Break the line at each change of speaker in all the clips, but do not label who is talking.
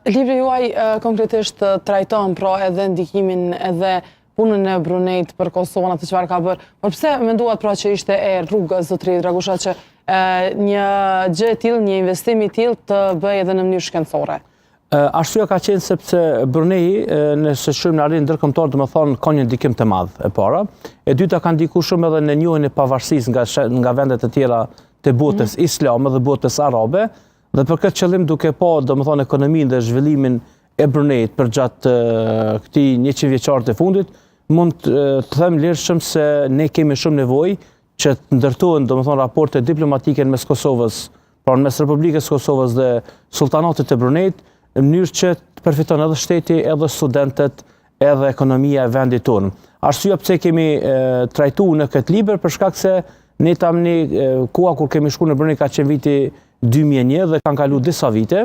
Libri juaj konkretisht trajton pra edhe ndikimin edhe punën e Brunejt për Kosovën atë çfarë ka bërë. Por pse menduat pra që ishte e rrugës zotëri Dragusha që një gjë e tillë, një investim i tillë të bëjë edhe në mënyrë shkencore?
Arsyeja ka qenë sepse Bruneji, nëse shohim në arritjen ndërkombëtare, domethënë ka një ndikim të madh e para. E dyta ka ndikuar shumë edhe në njohjen e pavarësisë nga vendet e tjera të botës islame dhe botës arabe, dhe për këtë qëllim duke pa domethënë ekonominë dhe zhvillimin e Brunejit përgjatë këtij 100 vjeçarit të fundit, mund të them lirshëm se ne kemi shumë nevojë që të ndërtohen domethënë raporte diplomatike mes Kosovës, pra mes Republikës Kosovës dhe Sultanatit të Brunejit, në mënyrë që të përfiton edhe shteti, edhe studentët, edhe ekonomia e vendit tonë. Arsyeja pse kemi trajtuar në këtë libër për shkak se ne tani koha kur kemi shkuar në Brunej ka qenë viti 2001 dhe kanë kaluar disa vite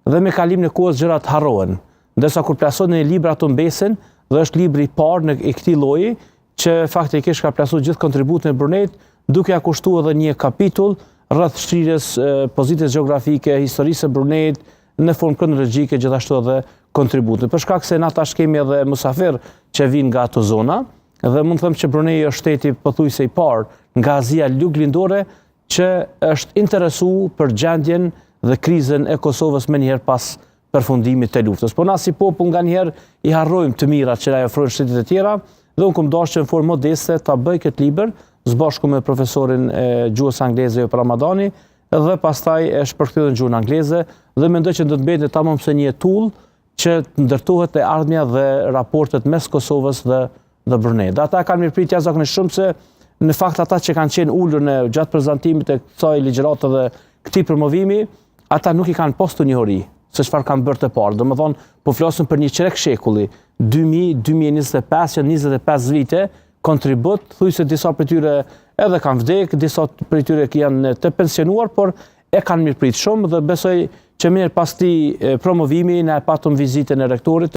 dhe me kalimin e kohës gjërat harrohen. Ndërsa kur plasohet në një libër ato mbesen dhe është libri i parë në këtij lloji që faktikisht ka plasuar gjithë kontributin e Brunejit duke ja kushtuar edhe një kapitull rreth shkrirjes pozitës gjeografike, historisë së Brunejit në formë kronologjike, gjithashtu edhe kontributin. Për shkak se na tash kemi edhe musafir që vinë nga ato zona dhe mund të them që Bruneji është shteti pothuajse i parë nga Azia Lugë-Lindore që është interesuar për gjendjen dhe krizën e Kosovës menjëherë pas përfundimit të luftës. Po na si popull nganjëherë i harrojmë të mirat që na ofrojnë shtetet e tjera dhe unë kam dashur në formë modeste ta bëj këtë libër së bashku me profesorin e gjuhës angleze Jop Ramadani dhe pastaj e shpërkthyer në gjuhën angleze dhe mendoj që do të mbetet tamam se një tool që ndërtohet e ardhmja dhe raportet mes Kosovës dhe Brunejit. Dhe ata kanë mirëpritje jashtëzakonisht shumë se në fakt ata që kanë qenë ulur në gjatë prezantimit të kësaj ligjërate dhe këtij promovimi, ata nuk i kanë postu njohuri se çfarë kanë bërë të parë. Domethënë, po flasim për një qerek shekulli, 2000-2025, janë 25 vite kontribut, thuaj se disa prej tyre edhe kanë vdekur, disa prej tyre janë të pensionuar, por e kanë mirëprit shumë dhe besoj që mirë pas këtij promovimi ne patëm vizitën e rektorit